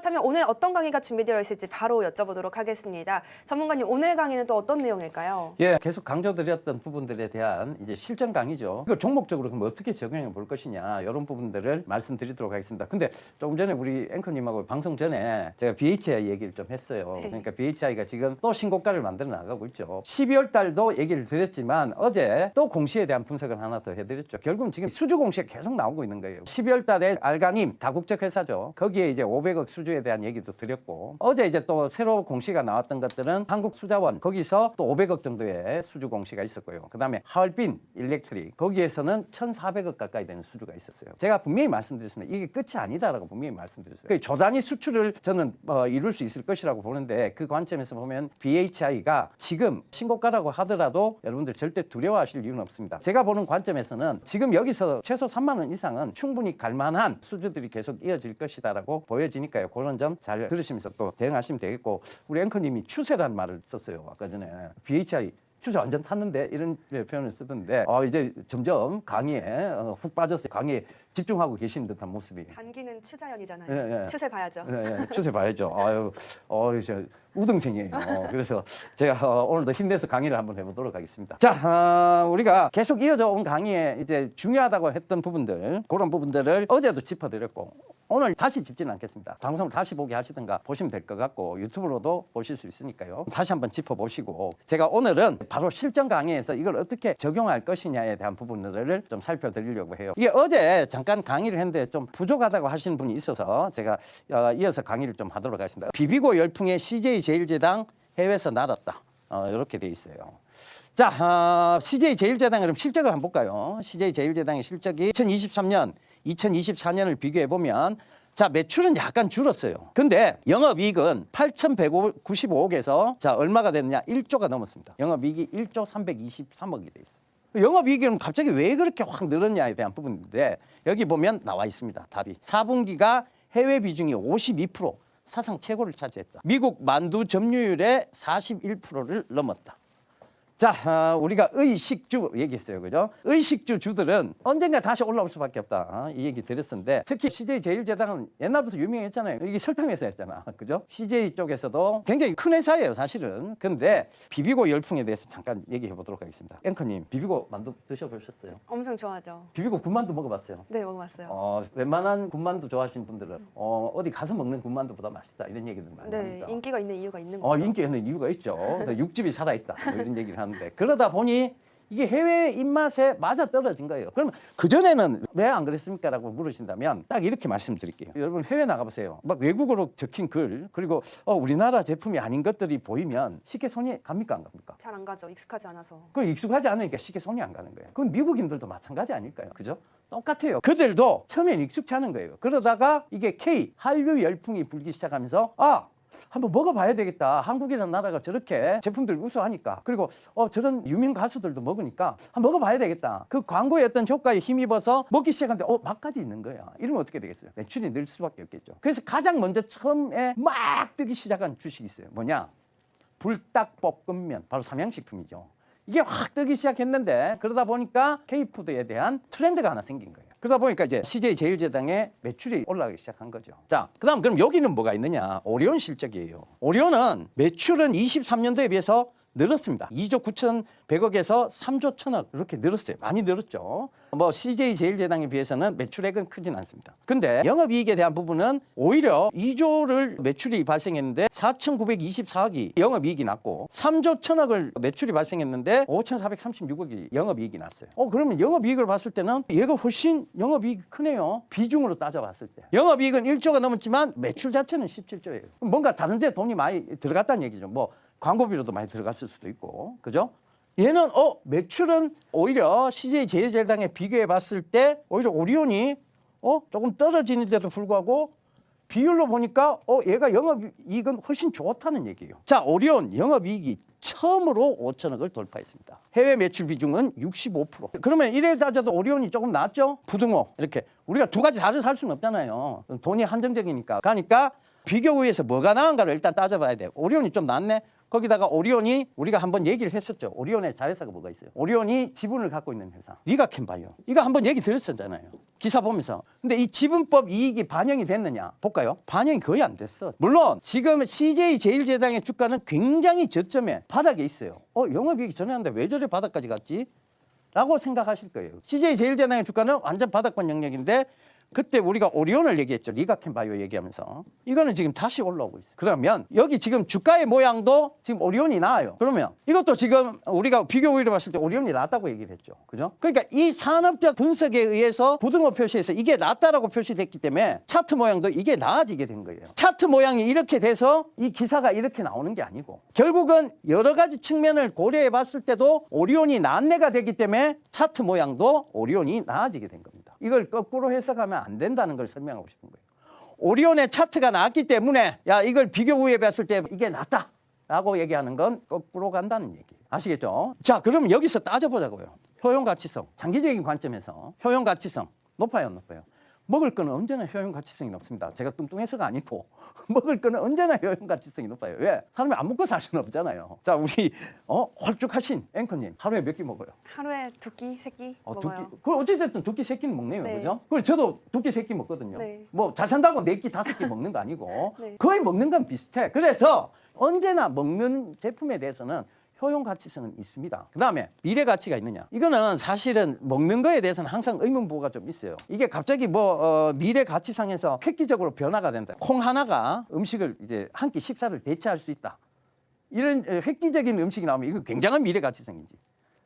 그렇다면 오늘 어떤 강의가 준비되어 있을지 바로 여쭤보도록 하겠습니다. 전문가님, 오늘 강의는 또 어떤 내용일까요? 예, 계속 강조드렸던 부분들에 대한 이제 실전 강의죠. 이걸 종목적으로 그럼 어떻게 적용해 볼 것이냐, 이런 부분들을 말씀드리도록 하겠습니다. 근데 조금 전에 우리 앵커님하고 방송 전에 제가 BHI 얘기를 좀 했어요. 네. 그러니까 BHI가 지금 또 신고가를 만들어 나가고 있죠. 12월 달도 얘기를 드렸지만 어제 또 공시에 대한 분석을 하나 더 해드렸죠. 결국은 지금 수주 공시가 계속 나오고 있는 거예요. 12월 달에 알가님, 다국적 회사죠. 거기에 이제 500억 수주에 대한 얘기도 드렸고, 어제 이제 또 새로 공시가 나왔던 것들은 한국수자원, 거기서 또 500억 정도의 수주 공시가 있었고요. 그다음에 하얼빈 일렉트릭, 거기에서는 1,400억 가까이 되는 수주가 있었어요. 제가 분명히 말씀드렸습니다. 이게 끝이 아니다라고 분명히 말씀드렸어요. 그 조단위 수출을 저는 이룰 수 있을 것이라고 보는데, 그 관점에서 보면 BHI가 지금 신고가라고 하더라도 여러분들 절대 두려워하실 이유는 없습니다. 제가 보는 관점에서는 지금 여기서 최소 3만 원 이상은 충분히 갈 만한 수주들이 계속 이어질 것이다라고 보여지니까요. 그런 점 잘 들으시면서 또 대응하시면 되겠고, 우리 앵커님이 추세라는 말을 썼어요. 아까 전에 BHI 추세 완전 탔는데 이런 표현을 쓰던데, 이제 점점 강의에 훅 빠졌어요. 강의에 집중하고 계신 듯한 모습이. 단기는 추자연이잖아요. 예, 예. 추세 봐야죠. 예, 추세 봐야죠. 이제 우등생이에요. 그래서 제가 오늘도 힘내서 강의를 한번 해보도록 하겠습니다. 자, 우리가 계속 이어져 온 강의에 이제 중요하다고 했던 부분들, 그런 부분들을 어제도 짚어드렸고, 오늘 다시 짚지는 않겠습니다. 방송을 다시 보게 하시든가 보시면 될 것 같고, 유튜브로도 보실 수 있으니까요. 다시 한번 짚어보시고, 제가 오늘은 바로 실전 강의에서 이걸 어떻게 적용할 것이냐에 대한 부분들을 좀 살펴드리려고 해요. 이게 어제 잠깐 강의를 했는데 좀 부족하다고 하시는 분이 있어서 제가 이어서 강의를 좀 하도록 하겠습니다. 비비고 열풍의 CJ제일제당 해외에서 날았다. 이렇게 돼 있어요. 자, CJ제일제당 그럼 실적을 한번 볼까요? CJ제일제당의 실적이 2023년, 2024년을 비교해 보면, 자, 매출은 약간 줄었어요. 근데 영업이익은 8,195억에서 자, 얼마가 됐느냐? 1조가 넘었습니다. 영업이익이 1조 323억이 돼 있어요. 영업이익은 갑자기 왜 그렇게 확 늘었냐에 대한 부분인데, 여기 보면 나와 있습니다. 답이. 4분기가 해외 비중이 52%, 사상 최고를 차지했다. 미국 만두 점유율의 41%를 넘었다. 자, 우리가 의식주 얘기했어요. 그죠? 의식주 주들은 언젠가 다시 올라올 수밖에 없다. 이 얘기 드렸었는데, 특히 CJ제일제당은 옛날부터 유명했잖아요. 이게 설탕 회사였잖아. 그죠? CJ 쪽에서도 굉장히 큰 회사예요, 사실은. 근데 비비고 열풍에 대해서 잠깐 얘기해 보도록 하겠습니다. 앵커님, 비비고 만두 드셔보셨어요? 엄청 좋아하죠. 비비고 군만두 먹어봤어요? 네, 먹어봤어요. 웬만한 군만두 좋아하시는 분들은 어디 가서 먹는 군만두보다 맛있다, 이런 얘기들 많이 네, 합니다. 인기가 있는 이유가 있는 거죠. 인기 있는 이유가 있죠. 육즙이 살아있다, 이런 얘기를 하는데, 그러다 보니 이게 해외 입맛에 맞아 떨어진 거예요. 그러면 그전에는 왜 안 그랬습니까? 라고 물으신다면 딱 이렇게 말씀드릴게요. 여러분 해외 나가보세요. 막 외국어로 적힌 글, 그리고 우리나라 제품이 아닌 것들이 보이면 쉽게 손이 갑니까? 안 갑니까? 잘 안 가죠. 익숙하지 않아서. 그 익숙하지 않으니까 쉽게 손이 안 가는 거예요. 그건 미국인들도 마찬가지 아닐까요? 그죠? 똑같아요. 그들도 처음엔 익숙치 않은 거예요. 그러다가 이게 한류 열풍이 불기 시작하면서 한번 먹어봐야 되겠다. 한국이라는 나라가 저렇게 제품들 우수하니까, 그리고 저런 유명 가수들도 먹으니까 한번 먹어봐야 되겠다. 그 광고의 어떤 효과에 힘입어서 먹기 시작하는데 맛까지 있는 거야. 이러면 어떻게 되겠어요? 매출이 늘 수밖에 없겠죠. 그래서 가장 먼저 처음에 막 뜨기 시작한 주식이 있어요. 뭐냐? 불닭볶음면, 바로 삼양식품이죠. 이게 확 뜨기 시작했는데, 그러다 보니까 K푸드에 대한 트렌드가 하나 생긴 거예요. 그러다 보니까 이제 CJ제일제당의 매출이 올라가기 시작한 거죠. 자, 그럼 여기는 뭐가 있느냐? 오리온 실적이에요. 오리온은 매출은 23년도에 비해서 늘었습니다. 2조 9,100억에서 3조 1,000억 이렇게 늘었어요. 많이 늘었죠. CJ제일제당에 비해서는 매출액은 크진 않습니다. 근데 영업이익에 대한 부분은 오히려 2조를 매출이 발생했는데 4,924억이 영업이익이 났고, 3조 1,000억을 매출이 발생했는데 5,436억이 영업이익이 났어요. 그러면 영업이익을 봤을 때는 얘가 훨씬 영업이익이 크네요. 비중으로 따져봤을 때. 영업이익은 1조가 넘었지만 매출 자체는 17조예요. 뭔가 다른 데 돈이 많이 들어갔다는 얘기죠. 광고비로도 많이 들어갔을 수도 있고, 그죠? 얘는 매출은 오히려 CJ제일제당에 비교해 봤을 때 오히려 오리온이 조금 떨어지는데도 불구하고 비율로 보니까 얘가 영업이익은 훨씬 좋다는 얘기예요. 자, 오리온 영업이익이 처음으로 5천억을 돌파했습니다. 해외 매출 비중은 65%. 그러면 이래 따져도 오리온이 조금 낫죠? 부등호 이렇게 우리가 두 가지 다를 살 수는 없잖아요. 돈이 한정적이니까. 그러니까 비교 우위에서 뭐가 나은가를 일단 따져봐야 돼요. 오리온이 좀 낫네. 거기다가 오리온이 우리가 한번 얘기를 했었죠. 오리온의 자회사가 뭐가 있어요? 오리온이 지분을 갖고 있는 회사 리가캠바이오. 이거 한번 얘기 들었었잖아요. 기사 보면서. 근데 이 지분법 이익이 반영이 됐느냐 볼까요? 반영이 거의 안 됐어. 물론 지금 CJ 제일제당의 주가는 굉장히 저점에 바닥에 있어요. 영업이익이 전해하는데 왜 저래 바닥까지 갔지? 라고 생각하실 거예요. CJ 제일제당의 주가는 완전 바닥권 영역인데 그때 우리가 오리온을 얘기했죠. 리가캠바이오 얘기하면서. 이거는 지금 다시 올라오고 있어요. 그러면 여기 지금 주가의 모양도 지금 오리온이 나아요. 그러면 이것도 지금 우리가 비교 우위를 봤을 때 오리온이 낫다고 얘기를 했죠. 그죠? 그러니까 이 산업적 분석에 의해서 부등호 표시에서 이게 낫다라고 표시됐기 때문에 차트 모양도 이게 나아지게 된 거예요. 차트 모양이 이렇게 돼서 이 기사가 이렇게 나오는 게 아니고 결국은 여러 가지 측면을 고려해 봤을 때도 오리온이 난내가 되기 때문에 차트 모양도 오리온이 나아지게 된 겁니다. 이걸 거꾸로 해석하면 안 된다는 걸 설명하고 싶은 거예요. 오리온의 차트가 나왔기 때문에 야 이걸 비교 우위에 봤을 때 이게 낫다라고 얘기하는 건 거꾸로 간다는 얘기예요. 아시겠죠? 자, 그럼 여기서 따져보자고요. 효용가치성, 장기적인 관점에서 효용가치성 높아요, 안 높아요? 먹을 거는 언제나 효용가치성이 높습니다. 제가 뚱뚱해서가 아니고 먹을 거는 언제나 효용가치성이 높아요. 왜? 사람이 안 먹고 살 수는 없잖아요. 자, 우리 홀쭉하신 앵커님 하루에 몇 끼 먹어요? 하루에 2끼, 3끼 두 먹어요. 끼. 그 어찌됐든 2끼, 3끼는 먹네요. 네. 그죠? 그리고 저도 2끼, 3끼 먹거든요. 네. 뭐 잘 산다고 4끼, 5끼 먹는 거 아니고 네. 거의 먹는 건 비슷해. 그래서 언제나 먹는 제품에 대해서는 효용 가치성은 있습니다. 그다음에 미래 가치가 있느냐? 이거는 사실은 먹는 거에 대해서는 항상 의문부호가 좀 있어요. 이게 갑자기 미래 가치상에서 획기적으로 변화가 된다. 콩 하나가 음식을 이제 한 끼 식사를 대체할 수 있다. 이런 획기적인 음식이 나오면 이거 굉장한 미래 가치성이지.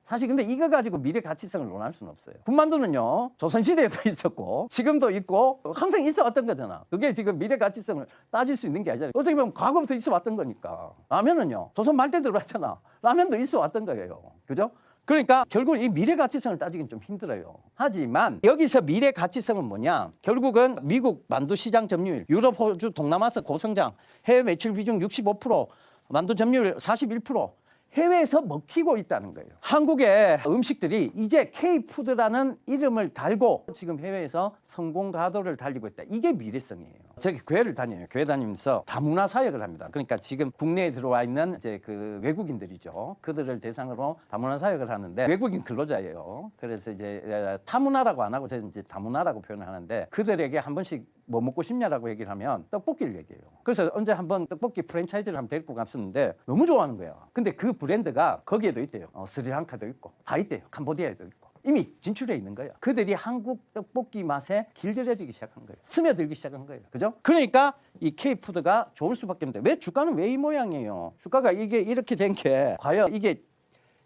사실 근데 이거 가지고 미래 가치성을 논할 수는 없어요. 군만두는요 조선시대에도 있었고 지금도 있고 항상 있어 왔던 거잖아. 그게 지금 미래 가치성을 따질 수 있는 게 아니잖아요. 어떻게 보면 과거부터 있어 왔던 거니까. 라면은요 조선 말 때 들어왔잖아. 라면도 있어 왔던 거예요. 그죠? 그러니까 결국 이 미래 가치성을 따지기는 좀 힘들어요. 하지만 여기서 미래 가치성은 뭐냐? 결국은 미국 만두 시장 점유율, 유럽, 호주, 동남아시아 고성장, 해외 매출 비중 65%, 만두 점유율 41%. 해외에서 먹히고 있다는 거예요. 한국의 음식들이 이제 K푸드라는 이름을 달고 지금 해외에서 성공 가도를 달리고 있다. 이게 미래성이에요. 저기 교회를 다녀요. 교회 다니면서 다문화 사역을 합니다. 그러니까 지금 국내에 들어와 있는 이제 그 외국인들이죠. 그들을 대상으로 다문화 사역을 하는데 외국인 근로자예요. 그래서 이제 타문화라고 안 하고 저는 이제 다문화라고 표현을 하는데 그들에게 한 번씩 뭐 먹고 싶냐라고 얘기를 하면 떡볶이를 얘기해요. 그래서 언제 한번 떡볶이 프랜차이즈를 한번 데리고 갔었는데 너무 좋아하는 거야. 근데 그 브랜드가 거기에도 있대요. 스리랑카도 있고 다 있대요. 캄보디아에도 있고. 이미 진출해 있는 거예요. 그들이 한국 떡볶이 맛에 길들여지기 시작한 거예요. 스며들기 시작한 거예요. 그죠? 그러니까 이 K푸드가 좋을 수밖에 없는데 왜 주가는 왜 이 모양이에요? 주가가 이게 이렇게 된 게 과연 이게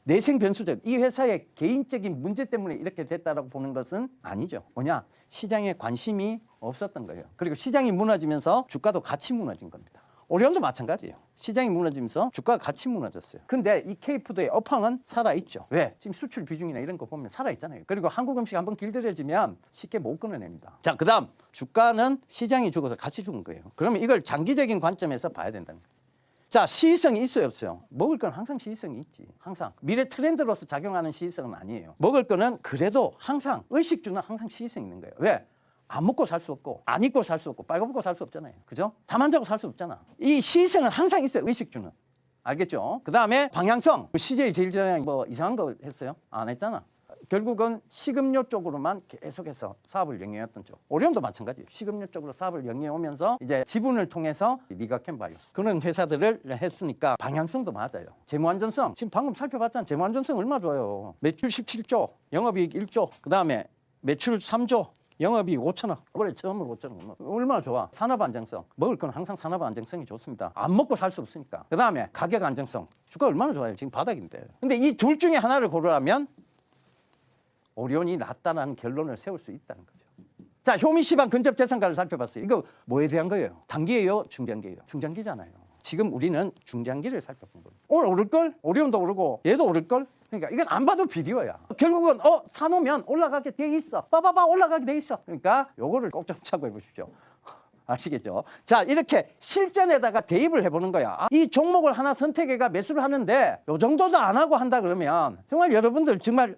내생 변수적 이 회사의 개인적인 문제 때문에 이렇게 됐다라고 보는 것은 아니죠. 뭐냐? 시장에 관심이 없었던 거예요. 그리고 시장이 무너지면서 주가도 같이 무너진 겁니다. 오리온도 마찬가지예요. 시장이 무너지면서 주가가 같이 무너졌어요. 근데 이 K푸드의 업황은 살아있죠. 왜? 지금 수출 비중이나 이런 거 보면 살아있잖아요. 그리고 한국 음식 한번 길들여지면 쉽게 못 끊어냅니다. 자, 그 다음 주가는 시장이 죽어서 같이 죽은 거예요. 그러면 이걸 장기적인 관점에서 봐야 된다는 거예요. 자, 시의성이 있어요, 없어요? 먹을 건 항상 시의성이 있지. 항상. 미래 트렌드로서 작용하는 시의성은 아니에요. 먹을 거는 그래도 항상 의식주는 항상 시의성이 있는 거예요. 왜? 안 먹고 살 수 없고 안 입고 살 수 없고 빨아먹고 살 수 없잖아요. 그죠? 잠 안 자고 살 수 없잖아. 이 시의성은 항상 있어요. 의식주는. 알겠죠? 그 다음에 방향성. CJ 제일제당이 뭐 이상한 거 했어요? 안 했잖아. 결국은 식음료 쪽으로만 계속해서 사업을 영위했던 쪽. 오리온도 마찬가지예요. 식음료 쪽으로 사업을 영위해오면서 이제 지분을 통해서 리가캠바이오 그런 회사들을 했으니까 방향성도 맞아요. 재무안전성. 지금 방금 살펴봤잖아요. 재무안전성 얼마나 좋아요. 매출 17조, 영업이익 1조, 그 다음에 매출 3조. 영업이익 5천억. 올해 처음으로 5천억. 얼마나 좋아. 산업 안정성. 먹을 건 항상 산업 안정성이 좋습니다. 안 먹고 살 수 없으니까. 그 다음에 가격 안정성. 주가 얼마나 좋아요. 지금 바닥인데. 근데 이 둘 중에 하나를 고르라면 오리온이 낫다는 결론을 세울 수 있다는 거죠. 자, 효미시방 근접 재산가를 살펴봤어요. 이거 뭐에 대한 거예요? 단기예요? 중장기예요? 중장기잖아요. 지금 우리는 중장기를 살펴본 겁니다. 오늘 오를걸? 오리온도 오르고 얘도 오를걸? 그러니까 이건 안 봐도 비디오야. 결국은 사놓으면 올라가게 돼 있어. 빠바바 올라가게 돼 있어. 그러니까 요거를 꼭 좀 참고해 보십시오. 아시겠죠? 자, 이렇게 실전에다가 대입을 해보는 거야. 이 종목을 하나 선택해가 매수를 하는데 요 정도도 안 하고 한다 그러면 정말 여러분들 정말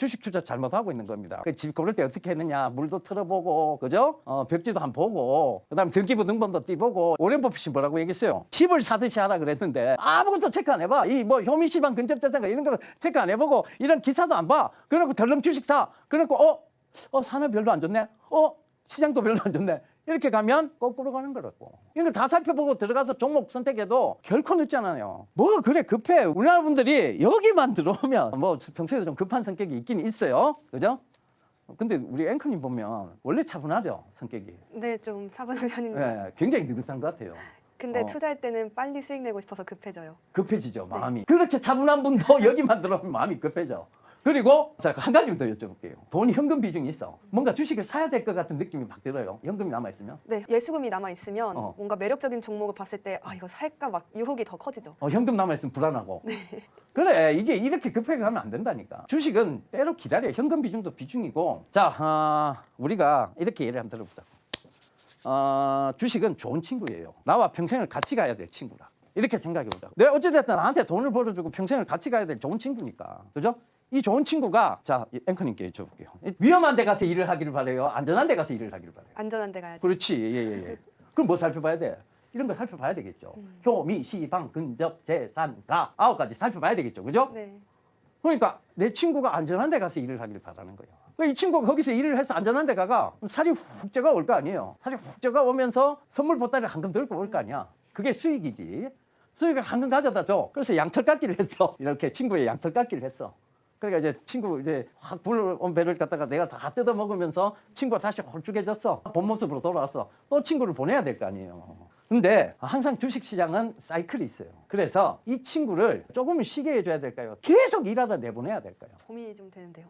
주식 투자 잘못하고 있는 겁니다. 그 집 고를 때 어떻게 했느냐, 물도 틀어보고, 그죠? 벽지도 한번 보고, 그다음에 등기부등본도 띄보고. 오렌 버핏이 뭐라고 얘기했어요? 집을 사듯이 하라 그랬는데 아무것도 체크 안 해봐. 이 뭐 효미시방 근접자산가 이런 거 체크 안 해보고 이런 기사도 안 봐. 그래놓고 덜렁 주식 사. 그래놓고 산업 별로 안 좋네. 시장도 별로 안 좋네. 이렇게 가면 거꾸로 가는 거라고. 이런 걸 다 살펴보고 들어가서 종목 선택해도 결코 늦지 않아요. 뭐가 그래 급해. 우리나라 분들이 여기만 들어오면 뭐 평소에도 좀 급한 성격이 있긴 있어요. 그죠? 근데 우리 앵커님 보면 원래 차분하죠, 성격이. 네, 좀 차분한 편입니다. 네, 굉장히 느긋한 것 같아요. 근데 투자할 때는 빨리 수익 내고 싶어서 급해져요. 급해지죠, 마음이. 그렇게 차분한 분도 여기만 들어오면 마음이 급해져. 그리고 자, 한 가지 더 여쭤볼게요. 돈 현금 비중이 있어. 뭔가 주식을 사야 될 것 같은 느낌이 막 들어요. 현금이 남아있으면. 네, 예수금이 남아있으면 어. 뭔가 매력적인 종목을 봤을 때 이거 살까 막 유혹이 더 커지죠. 현금 남아있으면 불안하고. 그래, 이게 이렇게 급하게 가면 안 된다니까. 주식은 때로 기다려. 현금 비중도 비중이고. 자, 우리가 이렇게 예를 한번 들어보자. 주식은 좋은 친구예요. 나와 평생을 같이 가야 될 친구라. 이렇게 생각해보자. 내가 어찌됐든 나한테 돈을 벌어주고 평생을 같이 가야 될 좋은 친구니까. 그죠? 이 좋은 친구가, 자, 앵커님께 여쭤볼게요. 위험한 데 가서 일을 하기를 바라요? 안전한 데 가서 일을 하기를 바라요? 안전한 데 가야죠. 그렇지. 예. 그럼 뭐 살펴봐야 돼? 이런 거 살펴봐야 되겠죠. 효미, 시방, 근접, 재산, 가 9가지 살펴봐야 되겠죠. 그죠? 네. 그러니까 내 친구가 안전한 데 가서 일을 하길 바라는 거예요. 이 친구가 거기서 일을 해서 안전한 데 가가 살이 훅 쪄가 올 거 아니에요. 살이 훅 쪄가 오면서 선물 보따리 한금 들고 올 거 아니야. 그게 수익이지. 수익을 한금 가져다 줘. 그래서 양털 깎기를 했어. 이렇게 친구의 양털 깎기를 했어. 그러니까 이제 친구 이제 확 불온 배를 갖다가 내가 다 뜯어 먹으면서 친구가 다시 홀쭉해졌어. 본 모습으로 돌아왔어. 또 친구를 보내야 될 거 아니에요. 근데 항상 주식시장은 사이클이 있어요. 그래서 이 친구를 조금은 쉬게 해줘야 될까요? 계속 일하다 내보내야 될까요? 고민이 좀 되는데요.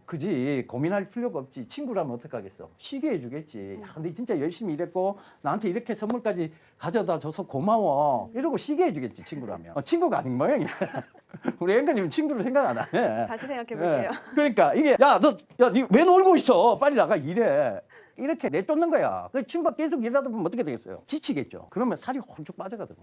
그지. 고민할 필요가 없지. 친구라면 어떡하겠어. 쉬게 해주겠지. 야, 근데 진짜 열심히 일했고 나한테 이렇게 선물까지 가져다 줘서 고마워. 이러고 쉬게 해주겠지, 친구라면. 친구가 아닌 모양이야. 우리 앵커님 친구를 생각 안 하네. 다시 생각해 볼게요. 그러니까 이게 니 왜 놀고 있어? 빨리 나가 일해. 이렇게 내쫓는 거야. 그 친구가 계속 일하다 보면 어떻게 되겠어요? 지치겠죠. 그러면 살이 홀쭉 빠져가거든.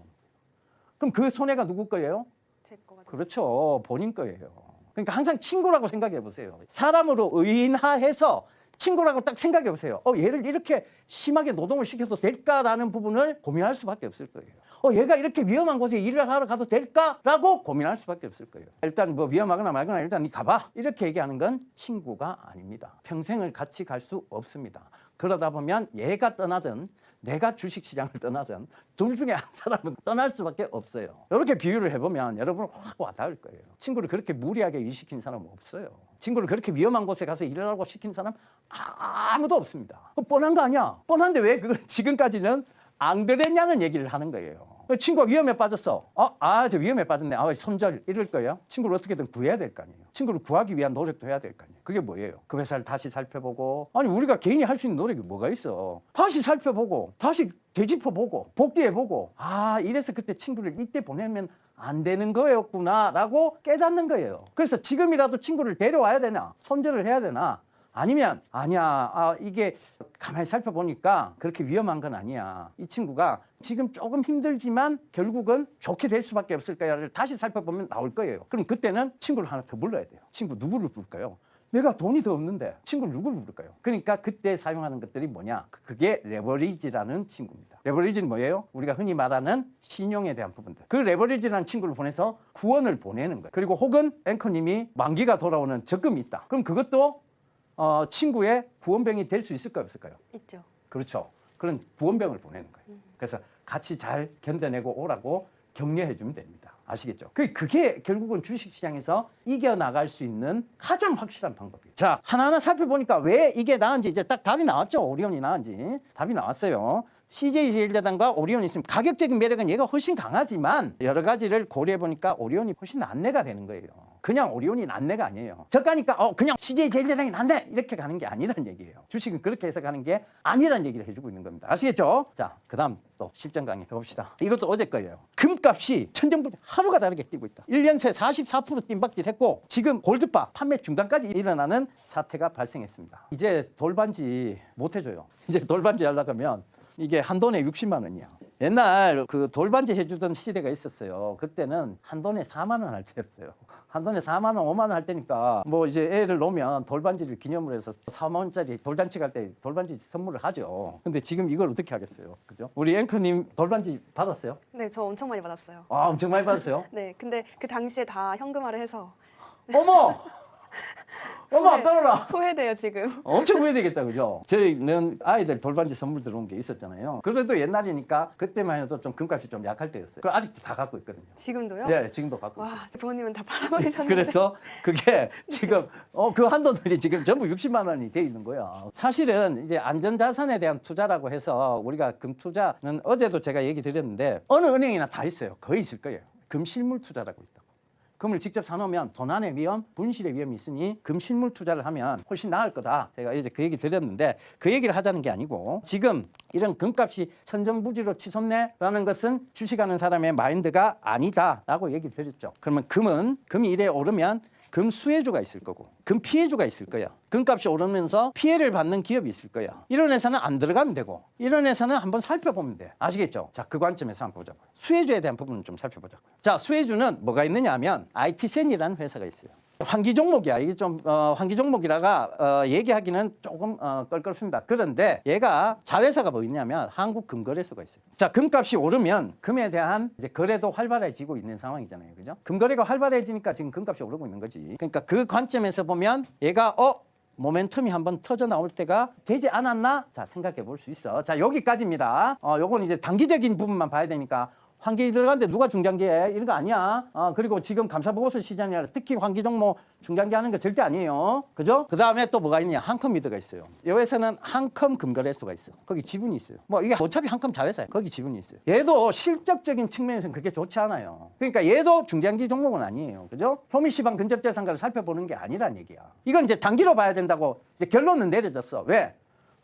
그럼 그 손해가 누구 거예요? 제 거가 그렇죠. 본인 거예요. 그러니까 항상 친구라고 생각해 보세요. 사람으로 의인화해서 친구라고 딱 생각해 보세요. 얘를 이렇게 심하게 노동을 시켜도 될까라는 부분을 고민할 수밖에 없을 거예요. 얘가 이렇게 위험한 곳에 일을 하러 가도 될까라고 고민할 수밖에 없을 거예요. 일단 뭐 위험하거나 말거나 일단 니 가봐. 이렇게 얘기하는 건 친구가 아닙니다. 평생을 같이 갈 수 없습니다. 그러다 보면 얘가 떠나든 내가 주식시장을 떠나든 둘 중에 한 사람은 떠날 수밖에 없어요. 이렇게 비유를 해보면 여러분 확 와닿을 거예요. 친구를 그렇게 무리하게 일시킨 사람은 없어요. 친구를 그렇게 위험한 곳에 가서 일하라고 시킨 사람 아무도 없습니다. 뻔한 거 아니야. 뻔한데 왜 그걸 지금까지는 안 그랬냐는 얘기를 하는 거예요. 친구가 위험에 빠졌어. 저 위험에 빠졌네. 손절 이럴 거예요. 친구를 어떻게든 구해야 될 거 아니에요. 친구를 구하기 위한 노력도 해야 될 거 아니에요. 그게 뭐예요? 그 회사를 다시 살펴보고. 아니 우리가 개인이 할 수 있는 노력이 뭐가 있어. 다시 살펴보고 다시 되짚어보고 복귀해보고 이래서 그때 친구를 이때 보내면 안 되는 거였구나 라고 깨닫는 거예요. 그래서 지금이라도 친구를 데려와야 되나 손절을 해야 되나 아니면 아니야 이게 가만히 살펴보니까 그렇게 위험한 건 아니야. 이 친구가 지금 조금 힘들지만 결국은 좋게 될 수밖에 없을 거야를 다시 살펴보면 나올 거예요. 그럼 그때는 친구를 하나 더 불러야 돼요. 친구 누구를 부를까요? 내가 돈이 더 없는데 친구를 누구를 부를까요? 그러니까 그때 사용하는 것들이 뭐냐? 그게 레버리지라는 친구입니다. 레버리지는 뭐예요? 우리가 흔히 말하는 신용에 대한 부분들. 그 레버리지라는 친구를 보내서 구원을 보내는 거예요. 그리고 혹은 앵커님이 만기가 돌아오는 적금이 있다. 그럼 그것도 친구의 구원병이 될 수 있을까요? 없을까요? 있죠. 그렇죠. 그런 구원병을 보내는 거예요. 그래서 같이 잘 견뎌내고 오라고 격려해 주면 됩니다. 아시겠죠? 그게 결국은 주식시장에서 이겨나갈 수 있는 가장 확실한 방법이에요. 자, 하나하나 살펴보니까 왜 이게 나은지 이제 딱 답이 나왔죠. 오리온이 나은지. 답이 나왔어요. CJ제일제당과 오리온이 있으면 가격적인 매력은 얘가 훨씬 강하지만 여러 가지를 고려해 보니까 오리온이 훨씬 낫네가 되는 거예요. 그냥 오리온이 낫네가 아니에요. 저가니까 그냥 CJ제일제당이 낫네 이렇게 가는 게 아니란 얘기예요. 주식은 그렇게 해서 가는 게 아니란 얘기를 해주고 있는 겁니다. 아시겠죠? 자, 그다음 또 실전 강의 해봅시다. 이것도 어제 거예요. 금값이 천정부지 하루가 다르게 뛰고 있다. 1년 새 44% 뜀박질했고 지금 골드바 판매 중단까지 일어나는 사태가 발생했습니다. 이제 돌반지 못 해줘요. 이제 돌반지 하려고 하면 이게 한 돈에 60만 원이야. 옛날 그 돌반지 해주던 시대가 있었어요. 그때는 한 돈에 4만 원 할 때였어요. 한 돈에 4만 원, 5만 원 할 때니까 뭐 이제 애를 놓으면 돌반지를 기념으로 해서 4만 원짜리 돌잔치 갈 때 돌반지 선물을 하죠. 근데 지금 이걸 어떻게 하겠어요, 그죠? 우리 앵커님 돌반지 받았어요? 네, 저 엄청 많이 받았어요. 아, 엄청 많이 받았어요. 네, 근데 그 당시에 다 현금화를 해서 어머, 어머 안 따라라. 후회돼요 지금. 엄청 후회되겠다, 그죠? 저희는 아이들 돌반지 선물 들어온 게 있었잖아요. 그래도 옛날이니까 그때만 해도 좀 금값이 좀 약할 때였어요. 그 아직도 다 갖고 있거든요. 지금도요? 네, 지금도 갖고 있어요. 와, 부모님은 다 팔아버리셨는데. 그래서 그게 지금 그 한도들이 지금 전부 60만 원이 돼 있는 거야. 사실은 이제 안전자산에 대한 투자라고 해서 우리가 금 투자는 어제도 제가 얘기 드렸는데 어느 은행이나 다 있어요. 거의 있을 거예요. 금 실물 투자라고 있다. 금을 직접 사놓으면 도난의 위험, 분실의 위험이 있으니 금 실물 투자를 하면 훨씬 나을 거다. 제가 이제 그 얘기 드렸는데 그 얘기를 하자는 게 아니고 지금 이런 금값이 천정부지로 치솟네라는 것은 주식하는 사람의 마인드가 아니다라고 얘기 드렸죠. 그러면 금이 이래 오르면 금 수혜주가 있을 거고 금 피해주가 있을 거예요. 금값이 오르면서 피해를 받는 기업이 있을 거예요. 이런 회사는 안 들어가면 되고 이런 회사는 한번 살펴보면 돼. 아시겠죠? 자, 그 관점에서 한번 보자고요. 수혜주에 대한 부분을 좀 살펴보자고요. 자, 수혜주는 뭐가 있느냐 하면 IT센이라는 회사가 있어요. 환기 종목이야. 이게 좀 환기 종목이라가 얘기하기는 조금 껄끄럽습니다. 그런데 얘가 자회사가 뭐 있냐면 한국금거래소가 있어요. 자, 금값이 오르면 금에 대한 이제 거래도 활발해지고 있는 상황이잖아요, 그죠? 금거래가 활발해지니까 지금 금값이 오르고 있는 거지. 그러니까 그 관점에서 보면 얘가 모멘텀이 한번 터져 나올 때가 되지 않았나? 자, 생각해 볼 수 있어. 자, 여기까지입니다. 요건 이제 단기적인 부분만 봐야 되니까. 환기 들어가는데 누가 중장기해? 이런 거 아니야. 그리고 지금 감사보고서 시장이라 특히 환기 종목 중장기 하는 거 절대 아니에요. 그죠? 그 다음에 또 뭐가 있냐? 한컴미드가 있어요. 여기서는 한컴 금거래소가 있어요. 거기 지분이 있어요. 뭐 이게 어차피 한컴 자회사예요. 거기 지분이 있어요. 얘도 실적적인 측면에서는 그렇게 좋지 않아요. 그러니까 얘도 중장기 종목은 아니에요. 그죠? 효미시방 근접자산가를 살펴보는 게 아니란 얘기야. 이건 이제 단기로 봐야 된다고 이제 결론은 내려졌어. 왜?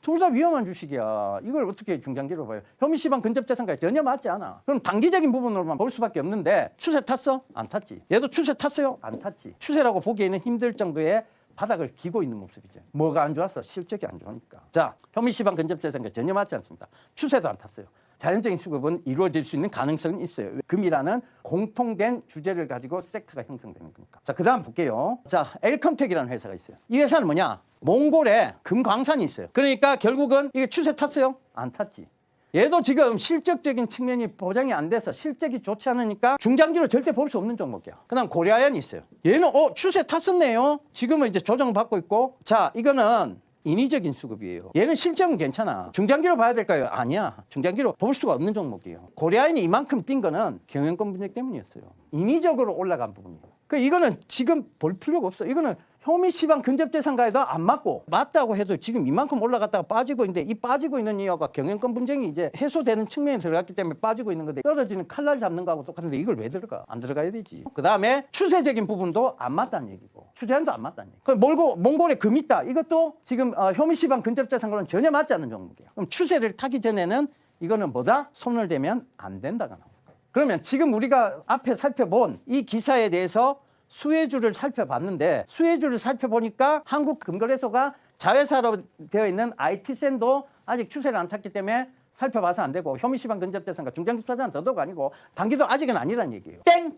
둘 다 위험한 주식이야. 이걸 어떻게 중장기로 봐요? 효미시방 근접자산가에 전혀 맞지 않아. 그럼 단기적인 부분으로만 볼 수밖에 없는데 추세 탔어? 안 탔지. 얘도 추세 탔어요? 안 탔지. 추세라고 보기에는 힘들 정도의 바닥을 기고 있는 모습이죠. 뭐가 안 좋았어? 실적이 안 좋으니까. 자, 효미시방 근접자산가 전혀 맞지 않습니다. 추세도 안 탔어요. 자연적인 수급은 이루어질 수 있는 가능성은 있어요. 금이라는 공통된 주제를 가지고 섹터가 형성되는 거니까. 자, 그 다음 볼게요. 자, 엘컴텍이라는 회사가 있어요. 이 회사는 뭐냐? 몽골에 금광산이 있어요. 그러니까 결국은 이게 추세 탔어요? 안 탔지. 얘도 지금 실적적인 측면이 보장이 안 돼서 실적이 좋지 않으니까 중장기로 절대 볼 수 없는 종목이야. 그 다음 고려아연이 있어요. 얘는 추세 탔었네요. 지금은 이제 조정받고 있고. 자, 이거는 인위적인 수급이에요. 얘는 실적은 괜찮아. 중장기로 봐야 될까요? 아니야. 중장기로 볼 수가 없는 종목이에요. 고려아연이 이만큼 뛴 거는 경영권 분쟁 때문이었어요. 인위적으로 올라간 부분이에요. 이거는 지금 볼 필요가 없어. 이거는 효미시방 근접자산가에도 안 맞고 맞다고 해도 지금 이만큼 올라갔다가 빠지고 있는데 이 빠지고 있는 이유가 경영권 분쟁이 이제 해소되는 측면에 들어갔기 때문에 빠지고 있는 건데 떨어지는 칼날 잡는 거하고 똑같은데 이걸 왜 들어가? 안 들어가야 되지. 그 다음에 추세적인 부분도 안 맞다는 얘기고 추세한도 안 맞다는 얘기. 몽골에 금 있다. 이것도 지금 효미시방 근접자산가는 전혀 맞지 않는 종목이에요. 그럼 추세를 타기 전에는 이거는 뭐다? 손을 대면 안 된다가 나옵니다. 그러면 지금 우리가 앞에 살펴본 이 기사에 대해서 수혜주를 살펴봤는데 수혜주를 살펴보니까 한국금거래소가 자회사로 되어 있는 IT센도 아직 추세를 안 탔기 때문에 살펴봐서 안 되고 효미시방 근접자산가 중장기 투자는 더더욱 아니고 단기도 아직은 아니란 얘기예요. 땡!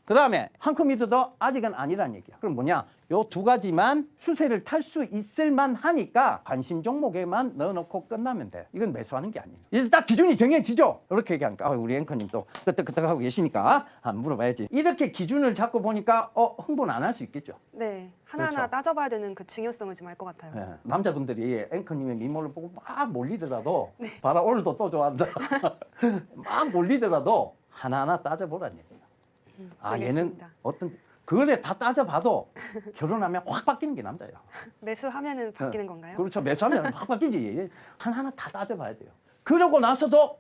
그 다음에 한컴미드도 아직은 아니란 얘기야. 그럼 뭐냐? 요 두 가지만 추세를 탈 수 있을 만하니까 관심 종목에만 넣어놓고 끝나면 돼. 이건 매수하는 게 아니에요. 이제 딱 기준이 정해지죠? 이렇게 얘기하니까 우리 앵커님 또 끄떡끄떡하고 계시니까 한번 물어봐야지. 이렇게 기준을 잡고 보니까 흥분 안 할 수 있겠죠? 네, 하나하나 그렇죠. 따져봐야 되는 그 중요성을 좀 알 것 같아요. 네. 남자분들이 앵커님의 미모를 보고 막 몰리더라도 봐라 오늘도 또 좋아한다. 막 몰리더라도 하나하나 따져보란 얘기예요. 얘는 알겠습니다. 그거를 다 따져봐도 결혼하면 확 바뀌는 게 남자야. 매수하면은 바뀌는 건가요? 그렇죠. 매수하면 확 바뀌지. 하나하나 다 따져봐야 돼요. 그러고 나서도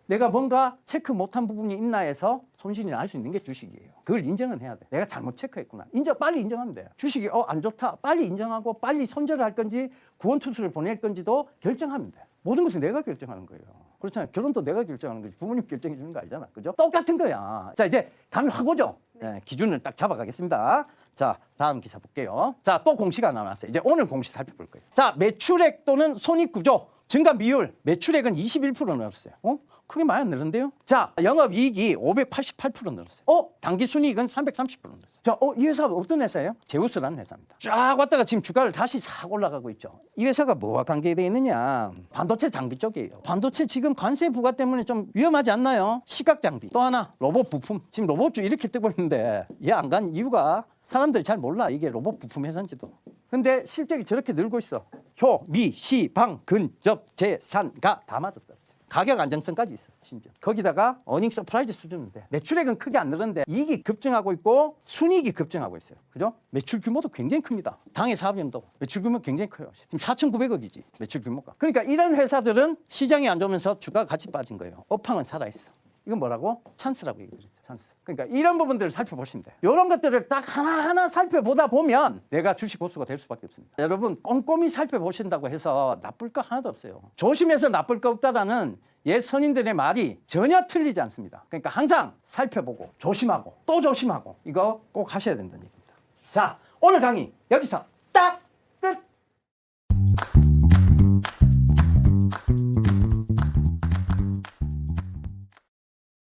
내가 뭔가 체크 못한 부분이 있나 해서 손실이 날 수 있는 게 주식이에요. 그걸 인정은 해야 돼. 내가 잘못 체크했구나. 빨리 인정하면 돼. 주식이 안 좋다. 빨리 인정하고 빨리 손절을 할 건지 구원투수를 보낼 건지도 결정하면 돼. 모든 것은 내가 결정하는 거예요. 그렇잖아요. 결혼도 내가 결정하는 거지. 부모님 결정해 주는 거 아니잖아. 그죠? 똑같은 거야. 자, 이제 감이 확 오죠? 네, 기준을 딱 잡아가겠습니다. 자, 다음 기사 볼게요. 자, 또 공시가 나왔어요. 이제 오늘 공시 살펴볼 거예요. 자, 매출액 또는 손익구조. 증가 비율, 매출액은 21% 늘었어요. 크게 많이 늘었는데요. 자, 영업이익이 588% 늘었어요. 당기순이익은 330% 늘었어요. 자, 이 회사가 어떤 회사예요? 제우스라는 회사입니다. 쫙 왔다가 지금 주가를 다시 싹 올라가고 있죠. 이 회사가 뭐와 관계되어 있느냐? 반도체 장비 쪽이에요. 반도체 지금 관세 부과 때문에 좀 위험하지 않나요? 시각 장비. 또 하나, 로봇 부품. 지금 로봇주 이렇게 뜨고 있는데 얘 안 간 이유가 사람들이 잘 몰라. 이게 로봇 부품 회사인지도. 근데 실적이 저렇게 늘고 있어. 효, 미, 시, 방, 근, 접, 재, 산, 가 다 맞았다. 가격 안정성까지 있어. 심지어. 거기다가 어닝 서프라이즈 수준인데 매출액은 크게 안 늘었는데 이익이 급증하고 있고 순이익이 급증하고 있어요. 그죠? 매출 규모도 굉장히 큽니다. 당해 사업연도 매출 규모 굉장히 커요. 지금 4,900억이지 매출 규모가. 그러니까 이런 회사들은 시장이 안 좋으면서 주가가 같이 빠진 거예요. 업황은 살아있어. 이건 뭐라고? 찬스라고 얘기해요. 찬스. 그러니까 이런 부분들을 살펴보시면 돼요. 이런 것들을 딱 하나하나 살펴보다 보면 내가 주식 고수가 될 수밖에 없습니다. 여러분 꼼꼼히 살펴보신다고 해서 나쁠 거 하나도 없어요. 조심해서 나쁠 거 없다라는 옛 선인들의 말이 전혀 틀리지 않습니다. 그러니까 항상 살펴보고 조심하고 또 조심하고 이거 꼭 하셔야 된다는 얘기입니다. 자, 오늘 강의 여기서